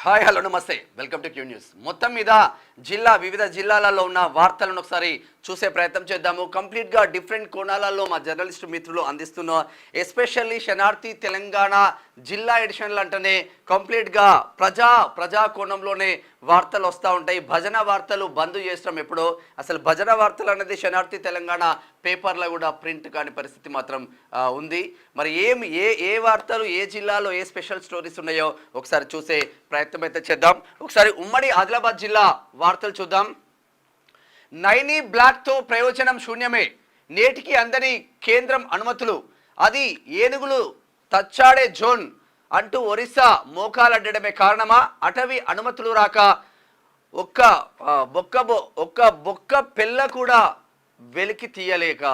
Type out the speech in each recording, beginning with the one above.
Hi hello నమస్తే welcome to Q news. మొత్తం మీద వివిధ జిల్లాలలో ఉన్న వార్తలను ఒకసారి చూసే ప్రయత్నం చేద్దాము. కంప్లీట్గా డిఫరెంట్ కోణాలలో మా జర్నలిస్ట్ మిత్రులు అందిస్తున్న ఎస్పెషల్లీ శనార్థి తెలంగాణ జిల్లా ఎడిషన్లు అంటేనే కంప్లీట్గా ప్రజా కోణంలోనే వార్తలు వస్తూ ఉంటాయి. భజన వార్తలు బంద్ చేస్తాం ఎప్పుడో. అసలు భజన వార్తలు అనేది శనార్థి తెలంగాణ పేపర్లో కూడా ప్రింట్ కాని పరిస్థితి మాత్రం ఉంది. మరి ఏ వార్తలు ఏ జిల్లాలో ఏ స్పెషల్ స్టోరీస్ ఉన్నాయో ఒకసారి చూసే ప్రయత్నం అయితే చేద్దాం. ఒకసారి ఉమ్మడి ఆదిలాబాద్ జిల్లా వార్తలు చూద్దాం. నైనీ బ్లాక్తో ప్రయోజనం శూన్యమే, నేటికి అందని కేంద్రం అనుమతులు, అది ఏనుగులు తచ్చాడే జోన్ అంటూ ఒరిస్సా మోకాలడ్డడమే కారణమా? అటవీ అనుమతులు రాక ఒక్క బొక్క పెళ్ళ కూడా వెలికి తీయలేక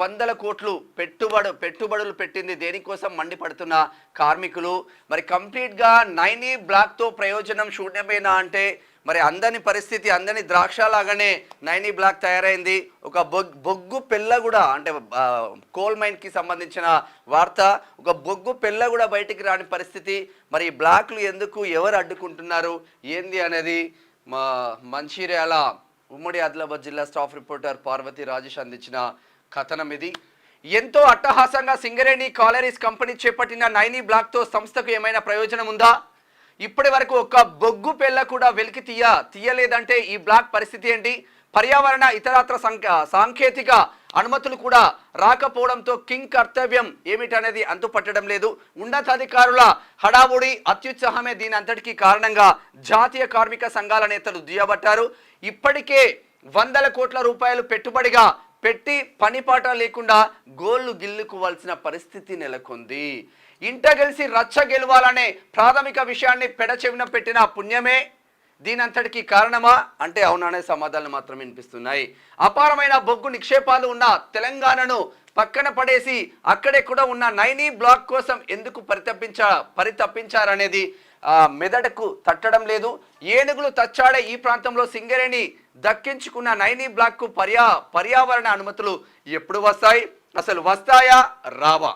వందల కోట్లు పెట్టుబడులు పెట్టింది దేనికోసం మండిపడుతున్న కార్మికులు. మరి కంప్లీట్గా నైనీ బ్లాక్తో ప్రయోజనం శూన్యమేనా అంటే మరి అందని పరిస్థితి, అందని ద్రాక్ష లాగానే నైనీ బ్లాక్ తయారైంది. ఒక బొగ్గు పెళ్ళ కూడా అంటే కోల్ మైన్కి సంబంధించిన వార్త, ఒక బొగ్గు పెళ్ళ కూడా బయటికి రాని పరిస్థితి. మరి ఈ బ్లాక్లు ఎందుకు, ఎవరు అడ్డుకుంటున్నారు ఏంది అనేది మా మంచిర్యాల ఉమ్మడి ఆదిలాబాద్ జిల్లా స్టాఫ్ రిపోర్టర్ పార్వతి రాజేష్ అందించిన కథనం ఇది. ఎంతో అట్టహాసంగా సింగరేణి కాలరీస్ కంపెనీ చేపట్టిన నైనీ బ్లాక్తో సంస్థకు ఏమైనా ప్రయోజనం ఉందా? ఇప్పటి వరకు ఒక్క బొగ్గు పెళ్ళ కూడా వెలికి తీయలేదంటే ఈ బ్లాక్ పరిస్థితి ఏంటి? పర్యావరణ ఇతరత్ర సాంకేతిక అనుమతులు కూడా రాకపోవడంతో కింగ్ కర్తవ్యం ఏమిటనేది అంతుపట్టడం లేదు. ఉన్నతాధికారుల హడావుడి అత్యుత్సాహమే దీని అంతటికీ కారణంగా జాతీయ కార్మిక సంఘాల నేతలు దుయ్యబట్టారు. ఇప్పటికే వందల కోట్ల రూపాయలు పెట్టుబడిగా పెట్టి పనిపాట లేకుండా గోళ్లు గిల్లుకోవాల్సిన పరిస్థితి నెలకొంది. ఇంట గెలిచి రచ్చ గెలవాలనే ప్రాథమిక విషయాన్ని పెడచెవిన పెట్టిన పుణ్యమే దీనంతటికి కారణమా అంటే అవుననే సమాధానాలు మాత్రం వినిపిస్తున్నాయి. అపారమైన బొగ్గు నిక్షేపాలు ఉన్న తెలంగాణను పక్కన పడేసి అక్కడే కూడా ఉన్న నైనీ బ్లాక్ కోసం ఎందుకు పరితపించారనేది మెదడుకు తట్టడం లేదు. ఏనుగులు తచ్చాడే ఈ ప్రాంతంలో సింగరేణి దక్కించుకున్న నైనీ బ్లాక్కు పర్యావరణ అనుమతులు ఎప్పుడు వస్తాయి, అసలు వస్తాయా రావా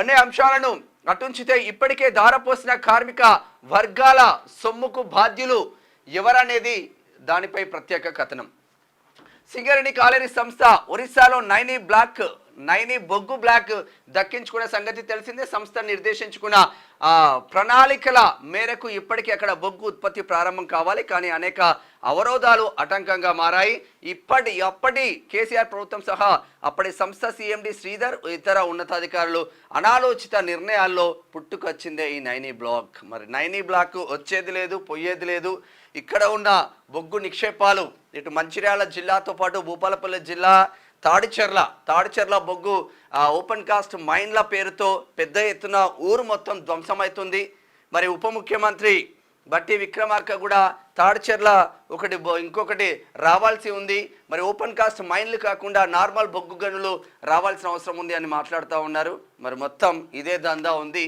అనే అంశాలను అటుంచితే ఇప్పటికే దారపోసిన కార్మిక వర్గాల సొమ్ముకు బాధ్యులు ఎవరనేది దానిపై ప్రత్యేక కథనం. సింగరేణి కాలేరీ సంస్థ ఒరిస్సాలో నైనీ బొగ్గు బ్లాక్ దక్కించుకునే సంగతి తెలిసిందే. సంస్థ నిర్దేశించుకున్న ప్రణాళికల మేరకు ఇప్పటికీ అక్కడ బొగ్గు ఉత్పత్తి ప్రారంభం కావాలి, కానీ అనేక అవరోధాలు ఆటంకంగా మారాయి. అప్పటి కేసీఆర్ ప్రభుత్వం సహా అప్పటి సంస్థ సిఎండి శ్రీధర్ ఇతర ఉన్నతాధికారులు అనాలోచిత నిర్ణయాల్లో పుట్టుకొచ్చిందే ఈ నైనీ బ్లాక్. మరి నైనీ బ్లాక్ వచ్చేది లేదు, పోయేది లేదు. ఇక్కడ ఉన్న బొగ్గు నిక్షేపాలు ఇటు మంచిర్యాల జిల్లాతో పాటు భూపాలపల్లి జిల్లా తాడిచెర్ల బొగ్గు ఓపెన్ కాస్ట్ మైన్ల పేరుతో పెద్ద ఎత్తున ఊరు మొత్తం ధ్వంసమవుతుంది. మరి ఉప ముఖ్యమంత్రి బట్టి విక్రమార్క కూడా తాడిచెర్ల ఇంకొకటి రావాల్సి ఉంది. మరి ఓపెన్ కాస్ట్ మైన్లు కాకుండా నార్మల్ బొగ్గు గనులు రావాల్సిన అవసరం ఉంది అని మాట్లాడుతూ ఉన్నారు. మరి మొత్తం ఇదే దందా ఉంది.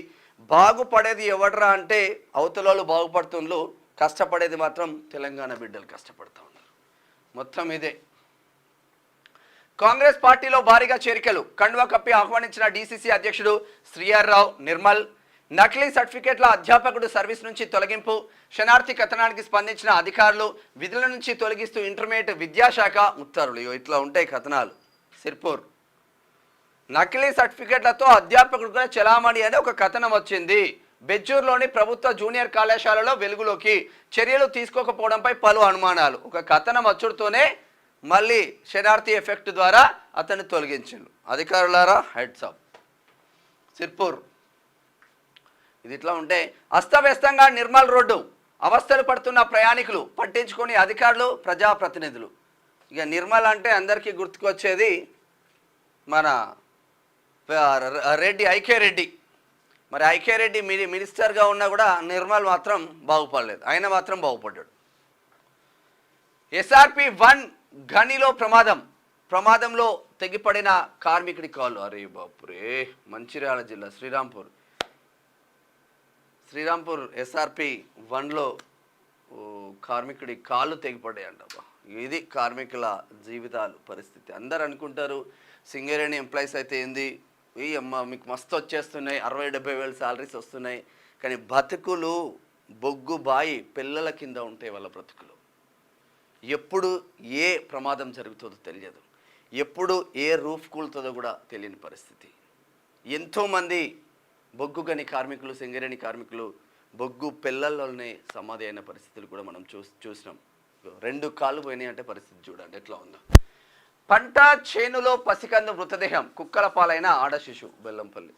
బాగుపడేది ఎవడరా అంటే అవతలలో బాగుపడుతుండ్రు, కష్టపడేది మాత్రం తెలంగాణ బిడ్డలు కష్టపడుతూ ఉన్నారు. మొత్తం ఇదే. కాంగ్రెస్ పార్టీలో భారీగా చేరికలు, కండువా కప్పి ఆహ్వానించిన డీసీసీ అధ్యక్షుడు శ్రీఆర్ రావు నిర్మల్. నకిలీ సర్టిఫికేట్ల అధ్యాపకుడు సర్వీస్ నుంచి తొలగింపు, శనార్థి కథనానికి స్పందించిన అధికారులు విధుల నుంచి తొలగిస్తూ ఇంటర్మీడియట్ విద్యాశాఖ ఉత్తర్వులు. ఇట్లా ఉంటాయి కథనాలు. సిర్పూర్ నకిలీ సర్టిఫికేట్లతో అధ్యాపకుడుగా చెలామణి అనే ఒక కథనం వచ్చింది. బెజ్జూరులోని ప్రభుత్వ జూనియర్ కళాశాలలో వెలుగులోకి, చర్యలు తీసుకోకపోవడంపై పలు అనుమానాలు. ఒక కథనం వచ్చుడుతోనే మళ్ళీ శనార్థి ఎఫెక్ట్ ద్వారా అతన్ని తొలగించిండు. అధికారులారా హెడ్స్ అప్. సిర్పూర్ ఇది ఇట్లా ఉంటే అస్తవ్యస్తంగా నిర్మల్ రోడ్డు, అవస్థలు పడుతున్న ప్రయాణికులు పట్టించుకొని అధికారులు ప్రజాప్రతినిధులు. ఇక నిర్మల్ అంటే అందరికీ గుర్తుకొచ్చేది మన ఐకే రెడ్డి. మరి ఐకే రెడ్డి మినిస్టర్గా ఉన్నా కూడా నిర్మల్ మాత్రం బాగుపడలేదు, ఆయన మాత్రం బాగుపడ్డాడు. SRP-1 గనిలో ప్రమాదంలో తెగిపడిన కార్మికుడి కాలు. అరే బాపురే, మంచిర్యాల జిల్లా శ్రీరాంపూర్ SRP-1లో కార్మికుడి కాళ్ళు తెగిపడ్డాయంట. ఇది కార్మికుల జీవితాలు పరిస్థితి. అందరు అనుకుంటారు సింగరేణి ఎంప్లాయీస్ అయితే ఏంది, ఈ అమ్మ మీకు మస్తు వచ్చేస్తున్నాయి, 60-70 వేలు శాలరీస్ వస్తున్నాయి, కానీ బతుకులు బొగ్గు బాయి పిల్లల కింద ఉంటాయి వాళ్ళ బ్రతుకులు. ఎప్పుడు ఏ ప్రమాదం జరుగుతుందో తెలియదు, ఎప్పుడు ఏ రూఫ్ కూలుతుందో కూడా తెలియని పరిస్థితి. ఎంతోమంది బొగ్గు గని కార్మికులు, సింగరేణి కార్మికులు బొగ్గు పిల్లల్లోనే సమాధి అయిన పరిస్థితులు కూడా మనం చూసినాం. 2 కాళ్ళు పోయినాయి అంటే పరిస్థితి చూడండి ఎట్లా ఉందో. పంట చేనులో పసికందు మృతదేహం, కుక్కల పాలైన ఆడ శిశు బెల్లంపల్లి.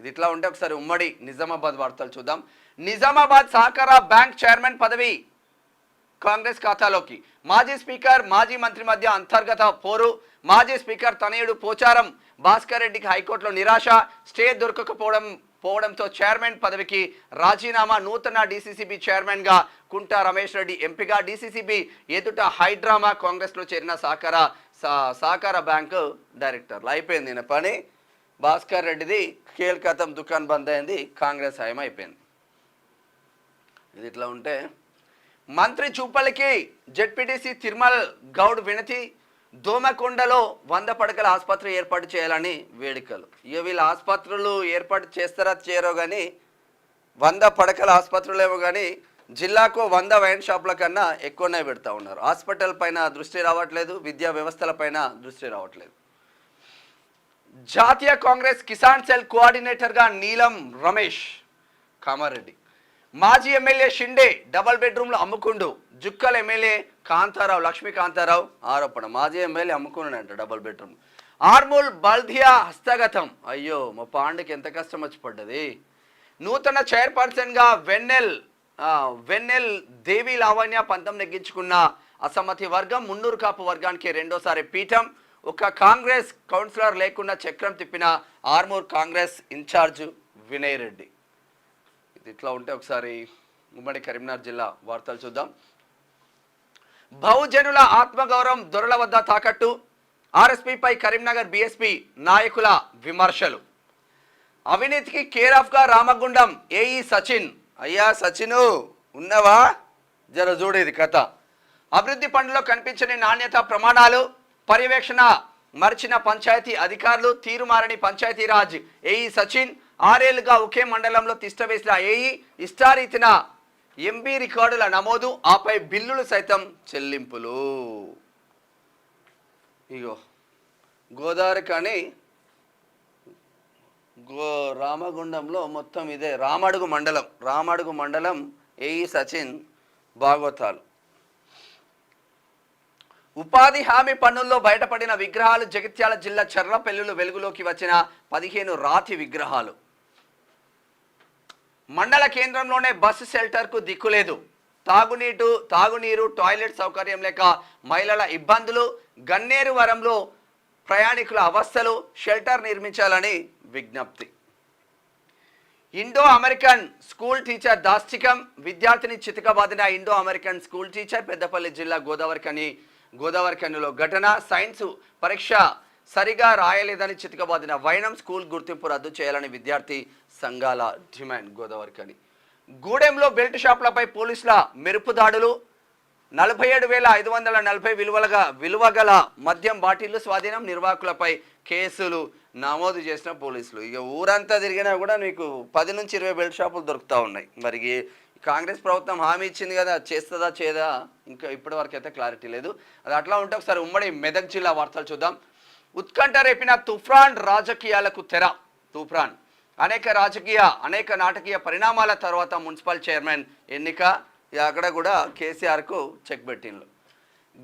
ఇది ఇట్లా ఉంటే ఒకసారి ఉమ్మడి నిజామాబాద్ వార్తలు చూద్దాం. నిజామాబాద్ సహకార బ్యాంక్ చైర్మన్ పదవి కాంగ్రెస్ ఖాతాలోకి. మాజీ స్పీకర్ మాజీ మంత్రి మధ్య అంతర్గత పోరు. మాజీ స్పీకర్ తనయుడు పోచారం భాస్కర్ రెడ్డికి హైకోర్టులో నిరాశ. స్టే దొరకకపోవడంతో చైర్మన్ పదవికి రాజీనామా. నూతన డీసీసీబీ చైర్మన్ గా కుంటా రమేష్ రెడ్డి ఎంపిక. డీసీసీబీ ఎదుట హైడ్రామా. కాంగ్రెస్ లో చేరిన సహకార బ్యాంకు డైరెక్టర్లు. అయిపోయింది ఈయన పని. భాస్కర్ రెడ్డిది కేల్కతం దుకాన్ బంద్ అయింది, కాంగ్రెస్ హయం అయిపోయింది. ఇది ఇట్లా ఉంటే మంత్రి చూపల్లికి జెడ్పీటీసీ తిరుమల్ గౌడ్ వినతి. దోమకొండలో 100 పడకల ఆసుపత్రి ఏర్పాటు చేయాలని వేడుకలు. ఇక వీళ్ళు ఆసుపత్రులు ఏర్పాటు చేస్తారా చేయరో కానీ 100 పడకల ఆసుపత్రులు ఏమో కానీ జిల్లాకు 100 వైన్ షాపుల కన్నా ఎక్కువనే పెడతా ఉన్నారు. హాస్పిటల్ పైన దృష్టి రావట్లేదు, విద్యా వ్యవస్థల పైన దృష్టి రావట్లేదు. జాతీయ కాంగ్రెస్ కిసాన్ సెల్ కోఆర్డినేటర్గా నీలం రమేష్ కామారెడ్డి. మాజీ ఎమ్మెల్యే షిండే డబల్ బెడ్రూమ్లు అమ్ముకుండు. జుక్కల్ ఎమ్మెల్యే కాంతారావు లక్ష్మీకాంతారావు ఆరోపణ. మాజీ ఎమ్మెల్యే అమ్ముకున్నాడంట డబల్ బెడ్రూమ్. ఆర్మూల్ బల్దియా హస్తగతం. అయ్యో మా పాండకి ఎంత కష్టం వచ్చి పడ్డది. నూతన చైర్పర్సన్గా వెన్నెల్ దేవి లావణ్య పంతం నెగ్గించుకున్న అసమ్మతి వర్గం. మున్నూరు కాపు వర్గానికి రెండోసారి పీఠం. ఒక కాంగ్రెస్ కౌన్సిలర్ లేకుండా చక్రం తిప్పిన ఆర్మూర్ కాంగ్రెస్ ఇన్ఛార్జ్ వినయ్ రెడ్డి. ఇది ఇట్లా ఉంటే ఒకసారి ఉమ్మడి కరీంనగర్ జిల్లా వార్తలు చూద్దాం. బహుజనుల ఆత్మగౌరవం దొరల వద్ద తాకట్టు. ఆర్ఎస్పీపై కరీంనగర్ బీఎస్పీ నాయకుల విమర్శలు. అవినీతికి కేర్ ఆఫ్ గా రామగుండం ఏఈ సచిన్. అయ్యా సచిను ఉన్నవా, జర చూడేది కథ. అభివృద్ధి పనుల్లో కనిపించని నాణ్యత ప్రమాణాలు. పర్యవేక్షణ మర్చిన పంచాయతీ అధికారులు. తీరుమారని పంచాయతీరాజ్ ఏఈ సచిన్. 6 ఏళ్లుగా ఒకే మండలంలో తిష్టవేసిన ఏఈ. ఇష్టారీతిన ఎంబీ రికార్డుల నమోదు, ఆపై బిల్లులు సైతం చెల్లింపులు. ఇగో గోదావరి కానీ రామగుండంలో మొత్తం ఇదే. రామడుగు మండలం ఏఈ సచిన్ భాగవతాలు. ఉపాధి హామీ పన్నుల్లో బయటపడిన విగ్రహాలు. జగిత్యాల జిల్లా చర్లపల్లిలో వెలుగులోకి వచ్చిన 15 రాతి విగ్రహాలు. మండల కేంద్రంలోనే బస్సు షెల్టర్కు దిక్కులేదు. తాగునీరు టాయిలెట్ సౌకర్యం లేక మహిళల ఇబ్బందులు. గన్నేరువరంలో ప్రయాణికుల అవస్థలు. షెల్టర్ నిర్మించాలని విజ్ఞప్తి. ఇండో అమెరికన్ స్కూల్ టీచర్ దాష్టికం. విద్యార్థిని చితకబాదిన Indo American school teacher. Peddapalli జిల్లా గోదావరికనిలో ఘటన. సైన్స్ పరీక్ష సరిగా రాయలేదని చితకబాదిన వైనం. స్కూల్ గుర్తింపు రద్దు చేయాలని విద్యార్థి సంఘాల డిమాండ్. గోదావరికని గూడెంలో బెల్ట్ షాపులపై పోలీసుల మెరుపు దాడులు. 47,540 విలువగల మద్యం బాటిళ్లు స్వాధీనం. నిర్వాహకులపై కేసులు నమోదు చేసిన పోలీసులు. ఇక ఊరంతా తిరిగినా కూడా మీకు 10 నుంచి 20 బెల్ట్ షాపులు దొరుకుతూ ఉన్నాయి. మరి కాంగ్రెస్ ప్రభుత్వం హామీ ఇచ్చింది కదా, చేస్తుందా చేయదా ఇంకా ఇప్పటి వరకు అయితే క్లారిటీ లేదు. అది అట్లా ఉంటే ఒకసారి ఉమ్మడి మెదక్ జిల్లా వార్తలు చూద్దాం. ఉత్కంఠ రేపిన తుఫాన్ రాజకీయాలకు తెర. తుఫాన్ అనేక నాటకీయ పరిణామాల తర్వాత మున్సిపల్ చైర్మన్ ఎన్నిక. అక్కడ కూడా కేసీఆర్కు చెక్ పెట్టిండ్రు.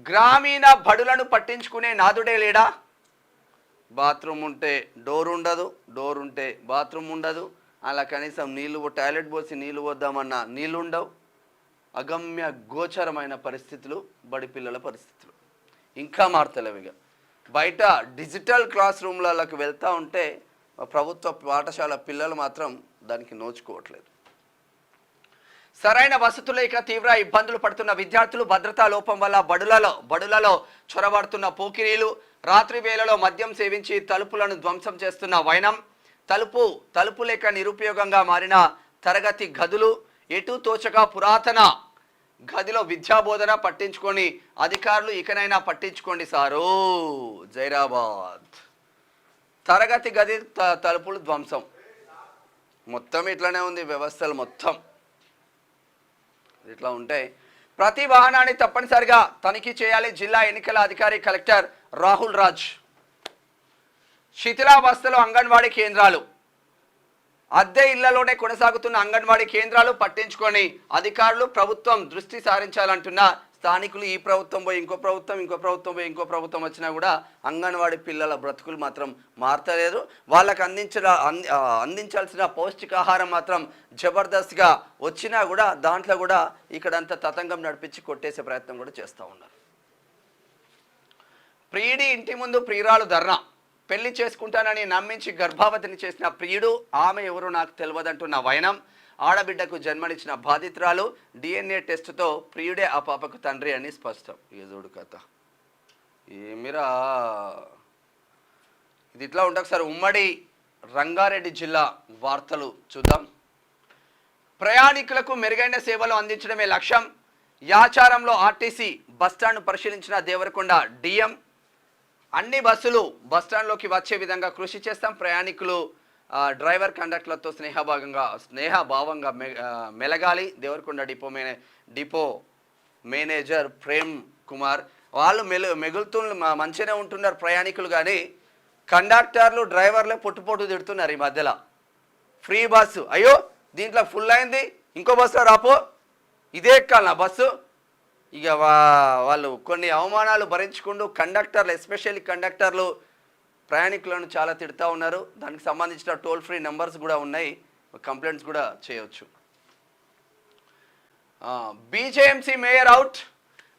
గ్రామీణ బడులను పట్టించుకునే నాదుడే లేడా. బాత్రూమ్ ఉంటే డోర్ ఉండదు, డోర్ ఉంటే బాత్రూమ్ ఉండదు. అలా కనీసం టాయిలెట్ పోసి నీళ్లు పోద్దామన్నా నీళ్ళు ఉండవు. అగమ్య గోచరమైన పరిస్థితులు బడి పిల్లల పరిస్థితులు. ఇంకా మారతలేవిగా. బయట డిజిటల్ క్లాస్ రూమ్లకు వెళ్తూ ఉంటే ప్రభుత్వ పాఠశాల పిల్లలు మాత్రం దానికి నోచుకోవట్లేదు. సరైన వసతులు లేక తీవ్ర ఇబ్బందులు పడుతున్న విద్యార్థులు. భద్రతా లోపం వల్ల బడులలో చొరబడుతున్న పోకిరీలు. రాత్రి వేళలో మద్యం సేవించి తలుపులను ధ్వంసం చేస్తున్న వైనం. తలుపు లేక నిరుపయోగంగా మారిన తరగతి గదులు. ఎటు తోచగా పురాతన గదిలో విద్యాబోధన తరగతి గది తలుపులు ధ్వంసం. మొత్తం ఇట్లానే ఉంది వ్యవస్థలు మొత్తం ఇట్లా ఉంటాయి. ప్రతి వాహనాన్ని తప్పనిసరిగా తనిఖీ చేయాలి జిల్లా ఎన్నికల అధికారి కలెక్టర్ రాహుల్ రాజ్. శిథిలావస్థలో అంగన్వాడీ కేంద్రాలు, అద్దె ఇళ్లలోనే కొనసాగుతున్న అంగన్వాడీ కేంద్రాలు పట్టించుకొని అధికారులు ప్రభుత్వం దృష్టి సారించాలంటున్న స్థానికులు. ఈ ప్రభుత్వం పోయి ఇంకో ప్రభుత్వం, ఇంకో ప్రభుత్వం పోయి ఇంకో ప్రభుత్వం వచ్చినా కూడా అంగన్వాడీ పిల్లల బ్రతుకులు మాత్రం మారతలేదు. వాళ్ళకు అందించాల్సిన పౌష్టికాహారం మాత్రం జబర్దస్త్గా వచ్చినా కూడా దాంట్లో కూడా ఇక్కడంతా తతంగం నడిపించి కొట్టేసే ప్రయత్నం కూడా చేస్తూ ఉన్నారు. ప్రియుడి ఇంటి ముందు ప్రియురాలు ధర్నా. పెళ్లి చేసుకుంటానని నమ్మించి గర్భావతిని చేసిన ప్రియుడు, ఆమె ఎవరో నాకు తెలియదంటున్న వైనం. ఆడబిడ్డకు జన్మనిచ్చిన బాధితురాలు. DNA టెస్టుతో ప్రియుడే ఆ పాపకు తండ్రి అని స్పష్టం. ఏదోడు కథ ఏమిరా ఇది. ఇట్లా ఉంటుంది సార్. ఉమ్మడి రంగారెడ్డి జిల్లా వార్తలు చూద్దాం. ప్రయాణికులకు మెరుగైన సేవలు అందించడమే లక్ష్యం. యాచారంలో ఆర్టీసీ బస్టాండ్ను పరిశీలించిన దేవరకొండ DM. అన్ని బస్సులు బస్టాండ్లోకి వచ్చే విధంగా కృషి చేస్తాం. ప్రయాణికులు డ్రైవర్ కండక్టర్లతో స్నేహభావంగా మెలగాలి. దేవరకొండ డిపో మేనేజర్ ప్రేమ్ కుమార్ వాళ్ళు మెగులుతూ మంచిగానే ఉంటున్నారు ప్రయాణికులు, కానీ కండక్టర్లు డ్రైవర్లే పొట్టు తిడుతున్నారు ఈ మధ్యలో. ఫ్రీ బస్సు, అయ్యో దీంట్లో ఫుల్ అయింది, ఇంకో బస్సులో రాపో, ఇదే ఎక్కాలి నా బస్సు. ఇక వాళ్ళు కొన్ని అవమానాలు భరించుకుంటూ కండక్టర్లు, ఎస్పెషల్లీ కండక్టర్లు ప్రయాణికులను చాలా తిడుతూ ఉన్నారు. దానికి సంబంధించిన టోల్ ఫ్రీ నెంబర్స్ కూడా ఉన్నాయి, కంప్లైంట్స్ కూడా చేయవచ్చు. BJMC mayor out.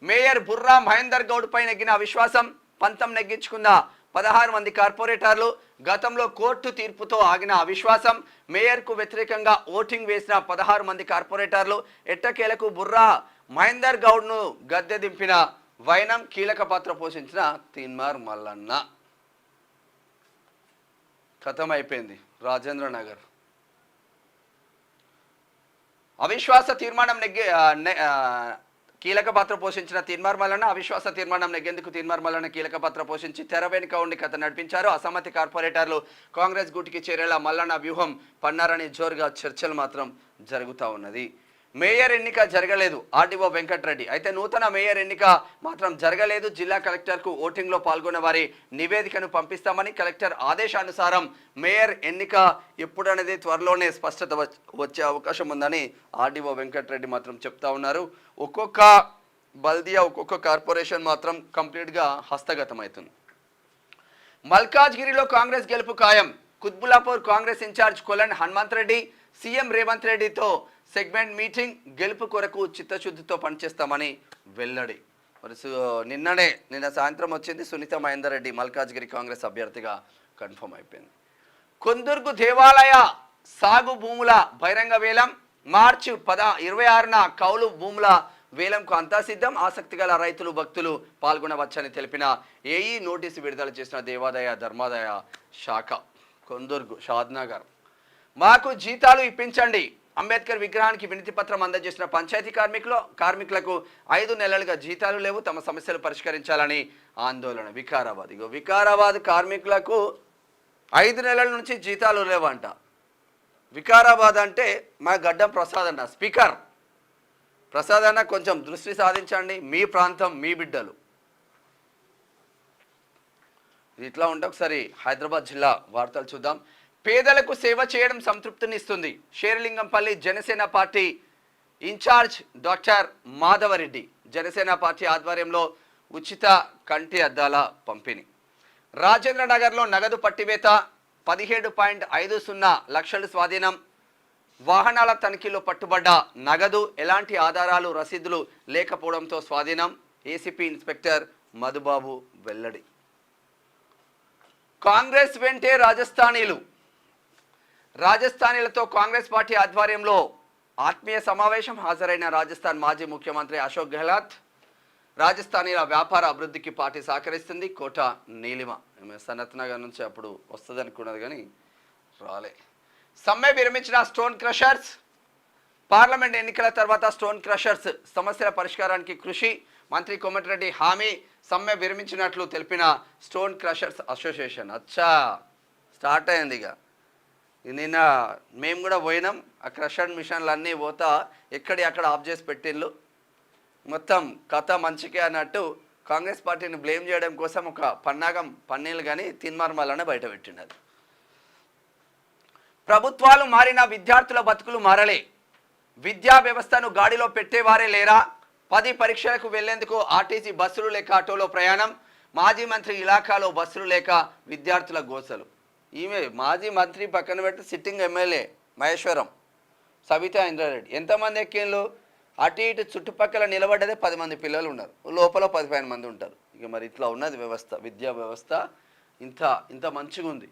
Mayor Burra Mahender Goud పై నెగ్గిన అవిశ్వాసం. పంతం నెగ్గించుకున్న 16 మంది కార్పొరేటర్లు. గతంలో కోర్టు తీర్పుతో ఆగిన అవిశ్వాసం. మేయర్కు వ్యతిరేకంగా ఓటింగ్ వేసిన 16 మంది కార్పొరేటర్లు. ఎట్టకేలకు బుర్రా మహేందర్ గౌడ్ను గద్దె దింపిన వైనం. కీలక పాత్ర పోషించిన తీన్మార్ మల్లన్న. ఖతం అయిపోయింది రాజేంద్ర నగర్. అవిశ్వాస తీర్మానం కీలక పాత్ర పోషించిన తీన్మార్ మల్లన్న. అవిశ్వాస తీర్మానం నెగ్గేందుకు తీన్మార్ మల్లన్న కీలక పాత్ర పోషించి తెర వెనుక ఉండి కథ నడిపించారు. అసమ్మతి కార్పొరేటర్లు కాంగ్రెస్ గూటికి చేరేలా మల్లన్న వ్యూహం పన్నారని జోరుగా చర్చలు మాత్రం జరుగుతూ ఉన్నది. మేయర్ ఎన్నిక జరగలేదు ఆర్డీఓ వెంకటరెడ్డి. అయితే నూతన మేయర్ ఎన్నిక మాత్రం జరగలేదు. జిల్లా కలెక్టర్కు ఓటింగ్లో పాల్గొన్న వారి నివేదికను పంపిస్తామని కలెక్టర్ ఆదేశానుసారం మేయర్ ఎన్నిక ఎప్పుడనేది త్వరలోనే స్పష్టత వచ్చే అవకాశం ఉందని ఆర్డీఓ వెంకటరెడ్డి మాత్రం చెప్తా ఉన్నారు. ఒక్కొక్క బల్దియా, ఒక్కొక్క కార్పొరేషన్ మాత్రం కంప్లీట్గా హస్తగతం అవుతుంది. మల్కాజ్గిరిలో కాంగ్రెస్ గెలుపు ఖాయం. కుత్బుల్లాపూర్ కాంగ్రెస్ ఇన్ఛార్జ్ కొలన్ హనుమంత్ రెడ్డి సీఎం రేవంత్ రెడ్డితో సెగ్మెంట్ మీటింగ్. గెలుపు కొరకు చిత్తశుద్ధితో పనిచేస్తామని వెల్లడి. మరి నిన్న సాయంత్రం వచ్చింది. సునీత మహేందర్ రెడ్డి మల్కాజ్గిరి కాంగ్రెస్ అభ్యర్థిగా కన్ఫర్మ్ అయిపోయింది. కొందుర్గు దేవాలయ సాగు భూముల బహిరంగ వేలం. మార్చి 26న కౌలు భూముల వేలంకు అంతా సిద్ధం. ఆసక్తి గల రైతులు భక్తులు పాల్గొనవచ్చని తెలిపిన ఏఈ నోటీసు విడుదల చేసిన దేవాదాయ ధర్మాదాయ శాఖ. కొందుర్గు షాద్నగర్. మాకు జీతాలు ఇప్పించండి. అంబేద్కర్ విగ్రహానికి వినతి పత్రం అందజేసిన పంచాయతీ కార్మికులకు 5 నెలలుగా జీతాలు లేవు. తమ సమస్యలు పరిష్కరించాలని ఆందోళన. వికారాబాద్ కార్మికులకు 5 నెలల నుంచి జీతాలు లేవంట. వికారాబాద్ అంటే మా గడ్డం ప్రసాద్ అన్న. స్పీకర్ ప్రసాద్ అన్న కొంచెం దృష్టి సాధించండి. మీ ప్రాంతం, మీ బిడ్డలు. ఇట్లా ఉంటే ఒకసారి హైదరాబాద్ జిల్లా వార్తలు చూద్దాం. పేదలకు సేవ చేయడం సంతృప్తినిస్తుంది. Serilingampally Janasena party incharge doctor Madhavareddy. Janasena party ఆధ్వర్యంలో ఉచిత కంటి అద్దాల పంపిణీ. రాజేంద్ర నగర్లో నగదు పట్టివేత. 17.50 లక్షలు స్వాధీనం. వాహనాల తనిఖీలో పట్టుబడ్డ నగదు, ఎలాంటి ఆధారాలు రసీదులు లేకపోవడంతో స్వాధీనం. ఏసీపీ ఇన్స్పెక్టర్ మధుబాబు వెల్లడి. కాంగ్రెస్ వెంటే రాజస్థానీలతో కాంగ్రెస్ పార్టీ ఆధ్వర్యంలో ఆత్మీయ సమావేశం. హాజరైన రాజస్థాన్ మాజీ ముఖ్యమంత్రి అశోక్ గెహ్లాట్. రాజస్థానీల వ్యాపార అభివృద్ధికి పార్టీ సహకరిస్తుంది. కోట నీలిమ సనత్ నగర్ నుంచి అప్పుడు వస్తుంది అనుకున్నది కానీ రాలే. సమ్మె విరమించిన స్టోన్ క్రషర్స్. పార్లమెంట్ ఎన్నికల తర్వాత స్టోన్ క్రషర్స్ సమస్యల పరిష్కారానికి కృషి. మంత్రి కోమటిరెడ్డి హామీ. సమ్మె విరమించినట్లు తెలిపిన స్టోన్ క్రషర్స్ అసోసియేషన్. అచ్చా స్టార్ట్ అయింది. ఇక నిన్న మేము కూడా పోయినాం. ఆ క్రషర్ మిషన్లు అన్నీ పోతా ఎక్కడి అక్కడ ఆఫ్ చేసి పెట్టిళ్ళు. మొత్తం కథ మంచికే అన్నట్టు కాంగ్రెస్ పార్టీని బ్లేమ్ చేయడం కోసం ఒక పన్నాగం పన్నీళ్ళు కానీ తిన్మార్మాలనే బయట పెట్టినది. ప్రభుత్వాలు మారిన విద్యార్థుల బతుకులు మారలే. విద్యా వ్యవస్థను గాడిలో పెట్టేవారే లేరా? 10 పరీక్షలకు వెళ్లేందుకు ఆర్టీసీ బస్సులు లేక ఆటోలో ప్రయాణం. మాజీ మంత్రి ఇలాకాలో బస్సులు లేక విద్యార్థుల గోసలు. ఈమె మాజీ మంత్రి పక్కన పెట్టి సిట్టింగ్ ఎమ్మెల్యే మహేశ్వరం సబితా ఇంద్రారెడ్డి ఎంతమంది ఎక్కిళ్ళు? అటు ఇటు చుట్టుపక్కల నిలబడ్డదే 10 మంది పిల్లలు ఉన్నారు, లోపల 15 మంది ఉంటారు. ఇక మరి ఇట్లా ఉన్నది వ్యవస్థ, విద్యా వ్యవస్థ ఇంత మంచిగా ఉంది.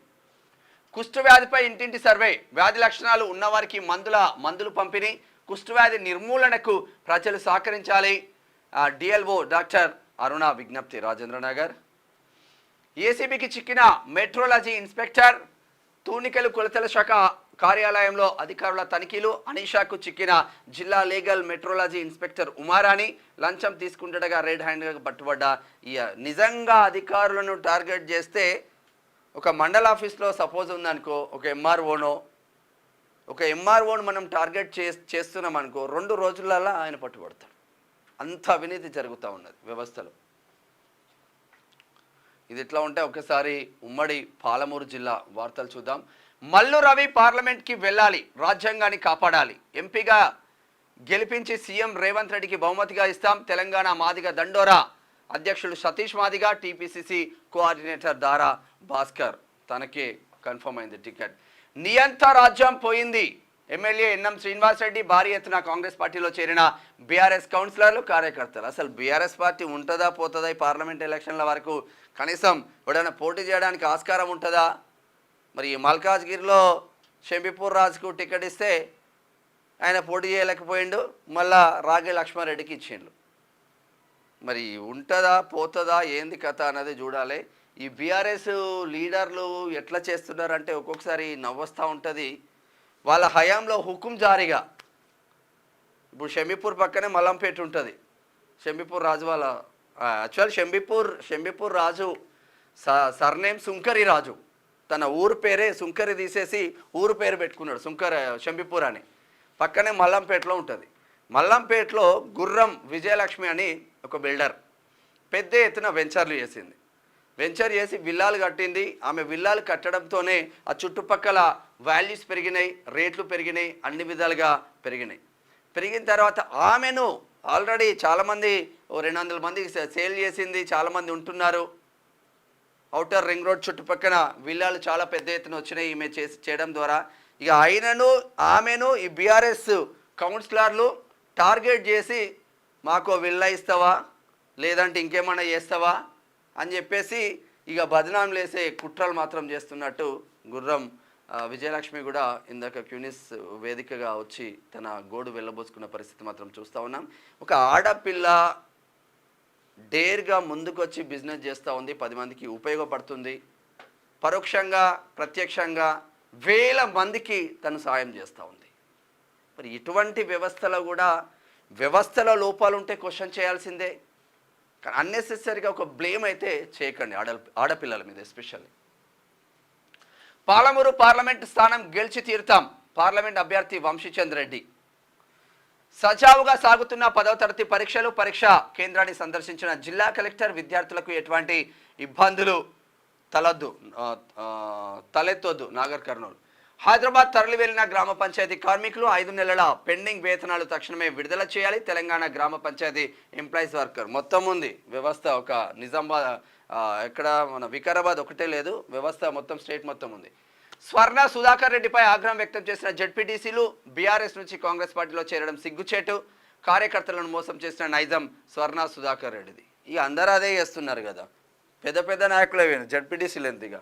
కుష్ఠవ్యాధిపై ఇంటింటి సర్వే. వ్యాధి లక్షణాలు ఉన్నవారికి మందులు పంపిణీ. కుష్ఠవ్యాధి నిర్మూలనకు ప్రజలు సహకరించాలి. డిఎల్ఓ డాక్టర్ అరుణ విజ్ఞప్తి. రాజేంద్రనగర్. ఏసీబీకి చిక్కిన మెట్రోలజీ ఇన్స్పెక్టర్. తూనికలు కొలతల శాఖ కార్యాలయంలో అధికారుల తనిఖీలు. అనీషాకు చిక్కిన జిల్లా లీగల్ మెట్రోలజీ ఇన్స్పెక్టర్ ఉమారాణి. లంచం తీసుకుంటుండగా రెడ్ హ్యాండ్గా పట్టుబడ్డ. నిజంగా అధికారులను టార్గెట్ చేస్తే ఒక మండల ఆఫీస్లో సపోజ్ ఉందనుకో, ఒక ఎంఆర్ఓను మనం టార్గెట్ చేస్తున్నాం అనుకో, 2 రోజులలో ఆయన పట్టుబడతాడు. అంత అవినీతి జరుగుతూ ఉన్నది వ్యవస్థలో. ఇది ఎట్లా ఉంటే ఒకసారి ఉమ్మడి పాలమూరు జిల్లా వార్తలు చూద్దాం. మల్లు రవి పార్లమెంట్కి వెళ్ళాలి, రాజ్యాంగాన్ని కాపాడాలి. ఎంపీగా గెలిపించి సీఎం రేవంత్ రెడ్డికి బహుమతిగా ఇస్తాం. తెలంగాణ మాదిగ దండోరా అధ్యక్షుడు సతీష్ మాదిగ. టీపీసీసీ కోఆర్డినేటర్ దారా భాస్కర్. తనకే కన్ఫర్మ్ అయింది టికెట్. నియంత రాజ్యం పోయింది. MLA N M Srinivasa Reddy. భారీ ఎత్తున కాంగ్రెస్ పార్టీలో చేరిన బీఆర్ఎస్ కౌన్సిలర్లు, కార్యకర్తలు. అసలు బీఆర్ఎస్ పార్టీ ఉంటుందా పోతుందా? ఈ పార్లమెంట్ ఎలక్షన్ల వరకు కనీసం ఎవడైనా పోటీ చేయడానికి ఆస్కారం ఉంటుందా? మరి మల్కాజ్గిరిలో షంబీపూర్ రాజుకు టికెట్ ఇస్తే ఆయన పోటీ చేయలేకపోయిండు, మళ్ళా రాగే లక్ష్మారెడ్డికి ఇచ్చిండు. మరి ఉంటుందా పోతుందా ఏంది కథ అన్నది చూడాలి. ఈ బీఆర్ఎస్ లీడర్లు ఎట్లా చేస్తున్నారంటే ఒక్కొక్కసారి నవ్వొస్తూ ఉంటుంది. వాళ్ళ హయాంలో హుకుం జారీగా, ఇప్పుడు షంబీపూర్ పక్కనే మల్లంపేట ఉంటుంది. షంబీపూర్ రాజు వాళ్ళ యాక్చువల్ షంబీపూర్ రాజు సర్నేమ్ సుంకరి రాజు. తన ఊరు పేరే సుంకరి తీసేసి ఊరు పేరు పెట్టుకున్నాడు, షంబీపూర్ అని. పక్కనే మల్లంపేటలో ఉంటుంది. మల్లంపేటలో గుర్రం విజయలక్ష్మి అని ఒక బిల్డర్ పెద్ద ఎత్తున వెంచర్ చేసి విల్లాలు కట్టింది. ఆమె విల్లాలు కట్టడంతోనే ఆ చుట్టుపక్కల వాల్యూస్ పెరిగినాయి, రేట్లు పెరిగినాయి, అన్ని విధాలుగా పెరిగిన తర్వాత ఆమెను ఆల్రెడీ చాలామంది 200 మందికి సేల్ చేసింది. చాలామంది ఉంటున్నారు. ఔటర్ రింగ్ రోడ్ చుట్టుపక్కల విల్లాలు చాలా పెద్ద ఎత్తున వచ్చినాయి ఈమె చేయడం ద్వారా. ఇక ఆమెను ఈ బీఆర్ఎస్ కౌన్సిలర్లు టార్గెట్ చేసి మాకు విల్లా ఇస్తావా లేదంటే ఇంకేమన్నా చేస్తావా అని చెప్పేసి ఇక బదనాం లేసే కుట్రలు మాత్రం చేస్తున్నట్టు గుర్రం విజయలక్ష్మి కూడా ఇందాక క్యూనిస్ వేదికగా వచ్చి తన గోడు వెళ్ళబోసుకున్న పరిస్థితి మాత్రం చూస్తూ ఉన్నాం. ఒక ఆడపిల్ల డేర్గా ముందుకొచ్చి బిజినెస్ చేస్తూ ఉంది, 10 మందికి ఉపయోగపడుతుంది. పరోక్షంగా ప్రత్యక్షంగా వేల మందికి తను సాయం చేస్తూ ఉంది. మరి ఇటువంటి వ్యవస్థలో కూడా వ్యవస్థలో లోపాలు ఉంటే క్వశ్చన్ చేయాల్సిందే. కానీ అన్నెసెసరీగా ఒక బ్లేమ్ అయితే చేయకండి ఆడపిల్లల మీద ఎస్పెషల్లీ. పాలమూరు పార్లమెంట్ స్థానం గెలిచి తీరుతాం. పార్లమెంట్ అభ్యర్థి వంశీచంద్ రెడ్డి. సజావుగా సాగుతున్న 10వ తరగతి పరీక్ష కేంద్రాన్ని సందర్శించిన జిల్లా కలెక్టర్. విద్యార్థులకు ఎటువంటి ఇబ్బందులు తలెత్తొద్దు. నాగర్ కర్నూలు. హైదరాబాద్ తరలి వెళ్లిన గ్రామ పంచాయతీ కార్మికులు 5 నెలల పెండింగ్ వేతనాలు తక్షణమే విడుదల చేయాలి. తెలంగాణ గ్రామ పంచాయతీ ఎంప్లాయీస్ వర్కర్ మొత్తం ఉంది వ్యవస్థ. ఒక నిజామాబాద్ ఎక్కడ మన వికారాబాద్ ఒకటే లేదు, వ్యవస్థ మొత్తం స్టేట్ మొత్తం ఉంది. స్వర్ణ సుధాకర్ రెడ్డిపై ఆగ్రహం వ్యక్తం చేసిన జెడ్పీటీసీలు. బీఆర్ఎస్ నుంచి కాంగ్రెస్ పార్టీలో చేరడం సిగ్గుచేటు. కార్యకర్తలను మోసం చేసిన నైజం స్వర్ణ సుధాకర్ రెడ్డిది. ఇక అందరూ అదే చేస్తున్నారు కదా, పెద్ద నాయకులే జెడ్పీటీసీలు ఎంతగా.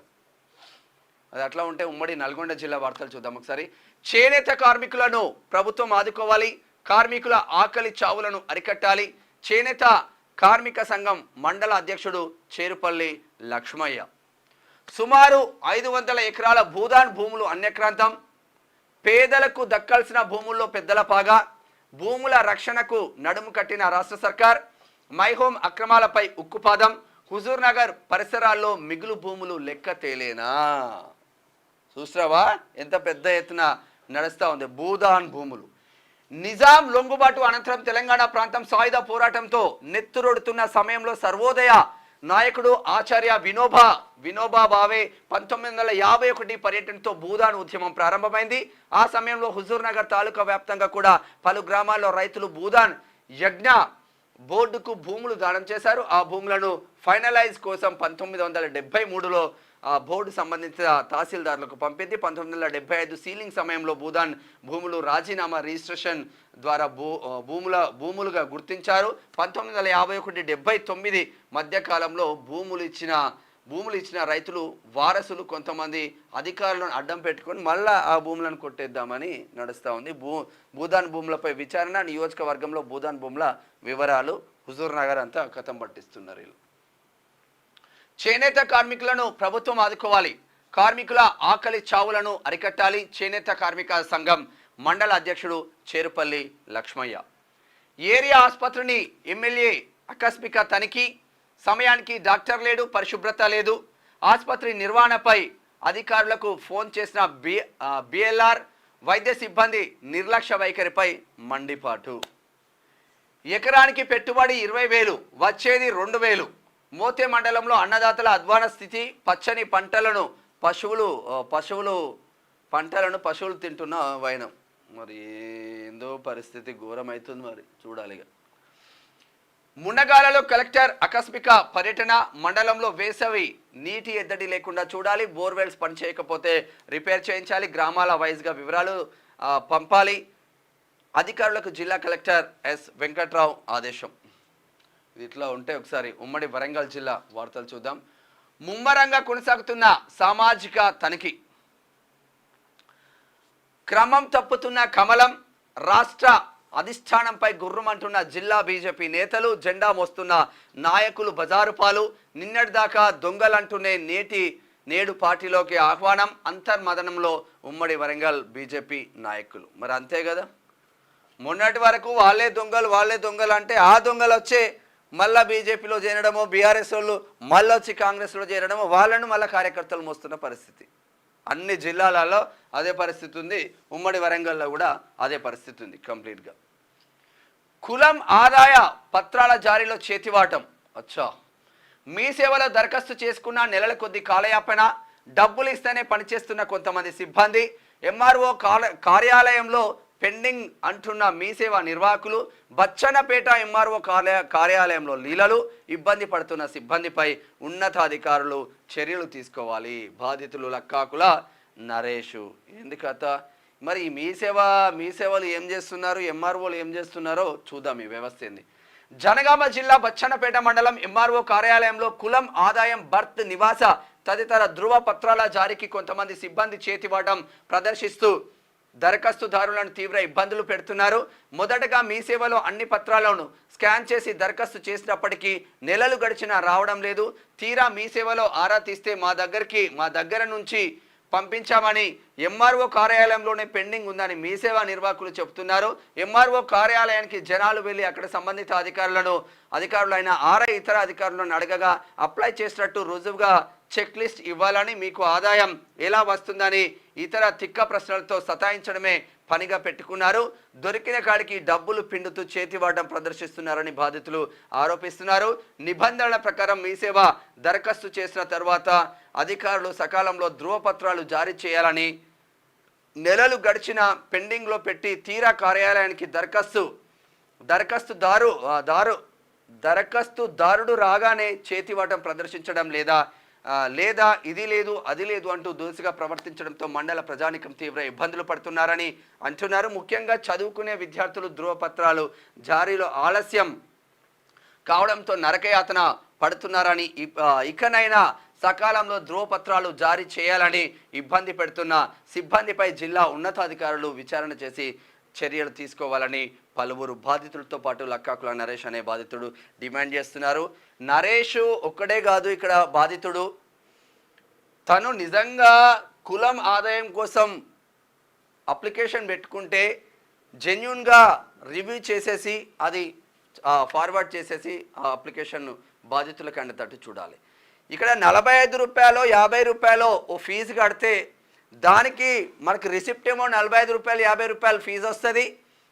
అది అట్లా ఉంటే ఉమ్మడి నల్గొండ జిల్లా వార్తలు చూద్దాం ఒకసారి. చేనేత కార్మికులను ప్రభుత్వం ఆదుకోవాలి. కార్మికుల ఆకలి చావులను అరికట్టాలి. చేనేత కార్మిక సంఘం మండల అధ్యక్షుడు చేరుపల్లి లక్ష్మయ్య. సుమారు 500 ఎకరాల భూదాన్ భూములు అన్యక్రాంతం. పేదలకు దక్కాల్సిన భూముల్లో పెద్దల పాగా. భూముల రక్షణకు నడుము కట్టిన రాష్ట్ర సర్కార్. మైహోం అక్రమాలపై ఉక్కుపాదం. హుజూర్ నగర్ పరిసరాల్లో మిగులు భూములు లెక్క తేలేనా? చూసావా ఎంత పెద్ద ఎత్తున నడుస్తూ ఉంది. భూదాన్ భూములు. నిజాం లొంగుబాటు అనంతరం తెలంగాణ ప్రాంతం సాయుధ పోరాటంతో నెత్తురొడుతున్న సమయంలో సర్వోదయ నాయకుడు ఆచార్య వినోబా భావే 1951 పర్యటనతో భూదాన్ ఉద్యమం ప్రారంభమైంది. ఆ సమయంలో హుజూర్ నగర్ తాలూకా వ్యాప్తంగా కూడా పలు గ్రామాల్లో రైతులు భూదాన్ యజ్ఞ బోర్డుకు భూములు దానం చేశారు. ఆ భూములను ఫైనలైజ్ కోసం 1973లో ఆ బోర్డు సంబంధించిన తహసీల్దారులకు పంపింది. 1975 సీలింగ్ సమయంలో భూదాన్ భూములు రాజీనామా రిజిస్ట్రేషన్ ద్వారా భూములుగా గుర్తించారు. 1951-79 మధ్యకాలంలో భూములు ఇచ్చిన రైతులు వారసులు కొంతమంది అధికారులను అడ్డం పెట్టుకొని మళ్ళా ఆ భూములను కొట్టేద్దామని నడుస్తూ ఉంది. భూదాన్ భూములపై విచారణ, నియోజకవర్గంలో భూదాన్ భూముల వివరాలు, హుజూర్ నగర్ అంతా కథం పట్టిస్తున్నారు వీళ్ళు. చేనేత కార్మికులను ప్రభుత్వం ఆదుకోవాలి, కార్మికుల ఆకలి చావులను అరికట్టాలి. చేనేత కార్మిక సంఘం మండల అధ్యక్షుడు చేరుపల్లి లక్ష్మయ్య. ఏరియా ఆసుపత్రిని ఎమ్మెల్యే ఆకస్మిక తనిఖీ, సమయానికి డాక్టర్ లేడు, పరిశుభ్రత లేదు. ఆసుపత్రి నిర్వహణపై అధికారులకు ఫోన్ చేసిన బిఎల్ఆర్, వైద్య సిబ్బంది నిర్లక్ష్య వైఖరిపై మండిపాటు. ఎకరానికి పెట్టుబడి 20,000, వచ్చేది 2,000. మోతే మండలంలో అన్నదాతల అధ్వాన స్థితి. పచ్చని పంటలను పశువులు తింటున్న వైనం. మరి ఏందో పరిస్థితి ఘోరమవుతుంది, మరి చూడాలిగా. మున్నగాలలో కలెక్టర్ ఆకస్మిక పర్యటన. మండలంలో వేసవి నీటి ఎద్దడి లేకుండా చూడాలి. బోర్వెల్స్ పనిచేయకపోతే రిపేర్ చేయించాలి. గ్రామాల వైజ్గా వివరాలు పంపాలి. అధికారులకు జిల్లా కలెక్టర్ ఎస్ వెంకట్రావు ఆదేశం. ఇట్లా ఉంటే ఒకసారి ఉమ్మడి వరంగల్ జిల్లా వార్తలు చూద్దాం. ముమ్మరంగా కొనసాగుతున్న సామాజిక తనిఖీ. క్రమం తప్పుతున్న కమలం. రాష్ట్ర అధిష్టానంపై గుర్రమంటున్న జిల్లా బీజేపీ నేతలు. జెండా మోస్తున్న నాయకులు బజారుపాలు. నిన్నటిదాకా దొంగలంటూనే నేడు పార్టీలోకి ఆహ్వానం. అంతర్మదనంలో ఉమ్మడి వరంగల్ బీజేపీ నాయకులు. మరి అంతే కదా, మొన్నటి వరకు వాళ్ళే దొంగలు అంటే ఆ దొంగలు వచ్చే మళ్ళా బీజేపీలో చేరడమో, బీఆర్ఎస్ వాళ్ళు మళ్ళీ వచ్చి కాంగ్రెస్లో చేరడమో, వాళ్ళను మళ్ళీ కార్యకర్తలు మోస్తున్న పరిస్థితి. అన్ని జిల్లాలలో అదే పరిస్థితి ఉంది. ఉమ్మడి వరంగల్లో కూడా అదే పరిస్థితి ఉంది కంప్లీట్గా. కులం ఆదాయ పత్రాల జారీలో చేతివాటం. మీ సేవలో దరఖాస్తు చేసుకున్న నెలల కొద్ది కాలయాపన. డబ్బులు ఇస్తేనే పనిచేస్తున్న కొంతమంది సిబ్బంది. ఎంఆర్ఓ కార్యాలయంలో పెండింగ్ అంటున్న మీ సేవ నిర్వాహకులు. బచ్చన్నపేట ఎంఆర్ఓ కార్యాలయంలో లీలలు. ఇబ్బంది పడుతున్న సిబ్బందిపై ఉన్నతాధికారులు చర్యలు తీసుకోవాలి. బాధితులు లక్కాకుల నరేషు. ఎందుకత మరి మీ సేవలు ఏం చేస్తున్నారు, ఎంఆర్ఓలు ఏం చేస్తున్నారో చూద్దాం. ఈ వ్యవస్థ ఏంది. జనగామ జిల్లా బచ్చన్నపేట మండలం ఎంఆర్ఓ కార్యాలయంలో కులం, ఆదాయం, బర్త్, నివాస తదితర ధృవ పత్రాల జారీకి కొంతమంది సిబ్బంది చేతివాటం ప్రదర్శిస్తూ దరఖాస్తుదారులను తీవ్ర ఇబ్బందులు పెడుతున్నారు. మొదటగా మీ సేవలో అన్ని పత్రాలను స్కాన్ చేసి దరఖాస్తు చేసినప్పటికీ నెలలు గడిచినా రావడం లేదు. తీరా మీ సేవలో ఆరా తీస్తే మా దగ్గర నుంచి పంపించామని, ఎంఆర్ఓ కార్యాలయంలోనే పెండింగ్ ఉందని మీ సేవా నిర్వాహకులు చెబుతున్నారు. ఎంఆర్ఓ కార్యాలయానికి జనాలు వెళ్ళి అక్కడ సంబంధిత అధికారులైన ఇతర అధికారులను అడగగా అప్లై చేసినట్టు రుజువుగా చెక్ లిస్ట్ ఇవ్వాలని, మీకు ఆదాయం ఎలా వస్తుందని ఇతర తిక్క ప్రశ్నలతో సతాయించడమే పనిగా పెట్టుకున్నారు. దొరికిన కాడికి డబ్బులు పిండుతూ చేతివాటం ప్రదర్శిస్తున్నారని బాధితులు ఆరోపిస్తున్నారు. నిబంధనల ప్రకారం మీ సేవ దరఖాస్తు చేసిన తర్వాత అధికారులు సకాలంలో ధృవపత్రాలు జారీ చేయాలని, నెలలు గడిచిన పెండింగ్లో పెట్టి తీరా కార్యాలయానికి దరఖాస్తుదారుడు రాగానే చేతివాటం ప్రదర్శించడం లేదా ఇది లేదు అది లేదు అంటూ దోసిగా ప్రవర్తించడంతో మండల ప్రజానికం తీవ్ర ఇబ్బందులు పడుతున్నారని అంటున్నారు. ముఖ్యంగా చదువుకునే విద్యార్థులు ధృవపత్రాలు జారీలో ఆలస్యం కావడంతో నరకయాతన పడుతున్నారని, ఇకనైనా సకాలంలో ధృవపత్రాలు జారీ చేయాలని ఇబ్బంది పెడుతున్న సిబ్బందిపై జిల్లా ఉన్నతాధికారులు విచారణ చేసి చర్యలు తీసుకోవాలని పలువురు బాధితులతో పాటు లక్కాకుల నరేష్ అనే బాధితుడు డిమాండ్ చేస్తున్నారు. నరేష్ ఒక్కడే కాదు ఇక్కడ బాధితుడు. తను నిజంగా కులం ఆదాయం కోసం అప్లికేషన్ పెట్టుకుంటే జెన్యూన్గా రివ్యూ చేసేసి అది ఫార్వర్డ్ చేసేసి ఆ అప్లికేషన్ బాధితులకు అందేటట్టు చూడాలి. ఇక్కడ 45 రూపాయలు 50 రూపాయలు ఓ ఫీజు కడితే దానికి మనకు రిసిప్ట్ ఏమో 45 రూపాయలు 50 రూపాయలు ఫీజు వస్తుంది.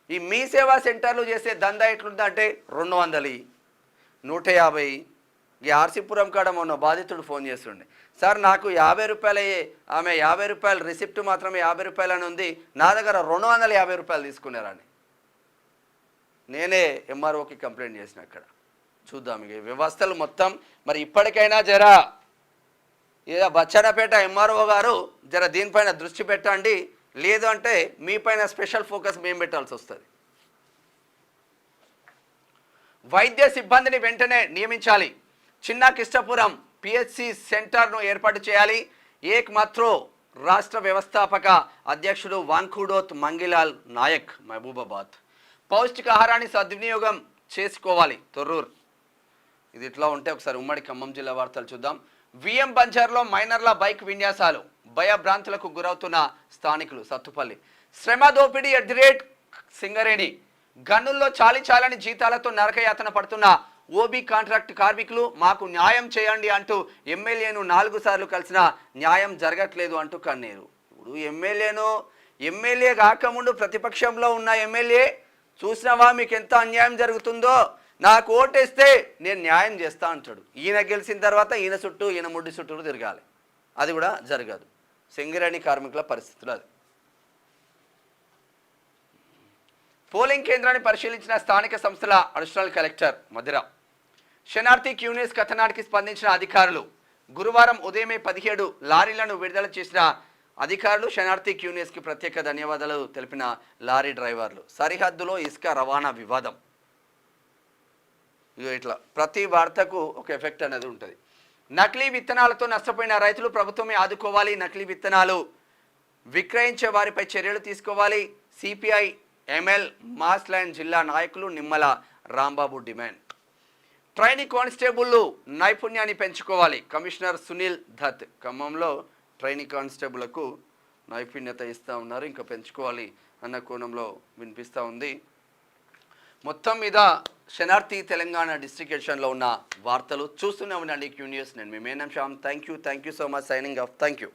ఈ మీ సేవా సెంటర్లు చేసే దందా ఎట్లుందంటే 200, 150. ఈ ఆర్సీపురం కాడ మొన్న బాధితుడు ఫోన్ చేస్తుండే, సార్ నాకు 50 రూపాయలు ఆమె 50 రూపాయలు రిసిప్ట్ మాత్రమే 50 రూపాయలు అని ఉంది, నా దగ్గర 250 రూపాయలు తీసుకున్నారని. నేనే ఎంఆర్ఓకి కంప్లైంట్ చేసిన. అక్కడ చూద్దాం ఇక వ్యవస్థలు మొత్తం. మరి ఇప్పటికైనా జరా ఏదో బచ్చన్నపేట ఎంఆర్ఓ గారు జర దీనిపైన దృష్టి పెట్టండి, లేదు అంటే మీపైన స్పెషల్ ఫోకస్ మేము పెట్టాల్సి వస్తుంది. వైద్య సిబ్బందిని వెంటనే నియమించాలి. చిన్న కిష్టపురం పిహెచ్సి సెంటర్ను ఏర్పాటు చేయాలి. ఏక్ మాత్రో రాష్ట్ర వ్యవస్థాపక అధ్యక్షుడు వాంఖుడోత్ మంగిలాల్ నాయక్, మహబూబాబాద్. పౌష్టికాహారాన్ని సద్వినియోగం చేసుకోవాలి, తొర్రూర్. ఇది ఇట్లా ఉంటే ఒకసారి ఉమ్మడి ఖమ్మం జిల్లా వార్తలు చూద్దాం. విఎం బంజార్లో మైనర్ల బైక్ విన్యాసాలు, భయభ్రాంతులకు గురవుతున్న స్థానికులు. సత్తుపల్లి శ్రమ దోపిడీ సింగరేణి గనుల్లో చాలని జీతాలతో నరకయాతన పడుతున్న ఓబీ కాంట్రాక్ట్ కార్మికులు మాకు న్యాయం చేయండి అంటూ ఎమ్మెల్యేను 4 సార్లు కలిసిన న్యాయం జరగట్లేదు అంటూ కన్నీరు. ఇప్పుడు ఎమ్మెల్యే కాకముందు ప్రతిపక్షంలో ఉన్న ఎమ్మెల్యే చూసినావా మీకు ఎంత అన్యాయం జరుగుతుందో, నాకు ఓటేస్తే నేను న్యాయం చేస్తా అంటాడు. ఈయన గెలిచిన తర్వాత ఈయన చుట్టూ ఈయన ముడ్డి చుట్టూ తిరగాలి. అది కూడా జరగదు. సింగరేణి కార్మికుల పరిస్థితులు అది. పోలింగ్ కేంద్రాన్ని పరిశీలించిన స్థానిక సంస్థల అడిషనల్ కలెక్టర్ మధిర. శనార్థి క్యూనిస్ కథనానికి స్పందించిన అధికారులు. గురువారం ఉదయమే 17 లారీలను విడుదల చేసిన అధికారులు. శనార్థి క్యూనిస్కి ప్రత్యేక ధన్యవాదాలు తెలిపిన లారీ డ్రైవర్లు. సరిహద్దులో ఇసుక రవాణా వివాదం. ఇట్లా ప్రతి వార్తకు ఒక ఎఫెక్ట్ అనేది ఉంటుంది. నకిలీ విత్తనాలతో నష్టపోయిన రైతులు ప్రభుత్వమే ఆదుకోవాలి. నకిలీ విత్తనాలు విక్రయించే వారిపై చర్యలు తీసుకోవాలి. సిపిఐ ఎంఎల్ మాస్ లైన్ జిల్లా నాయకులు నిమ్మల రాంబాబు డిమాండ్. ట్రైనీ కానిస్టేబుల్లు నైపుణ్యాన్ని పెంచుకోవాలి. కమిషనర్ సునీల్ దత్. ఖమ్మంలో ట్రైనీ కానిస్టేబుల్కు నైపుణ్యత ఇస్తూ ఉన్నారు, ఇంకా పెంచుకోవాలి అన్న కోణంలో వినిపిస్తూ ఉంది. మొత్తం మీద శనార్థి తెలంగాణ డిస్ట్రిక్ట్ ఉన్న వార్తలు చూస్తూనే ఉండండి క్యూ న్యూస్. నేను మీ మేనం Shyam. Thank you so much. Signing off. Thank you.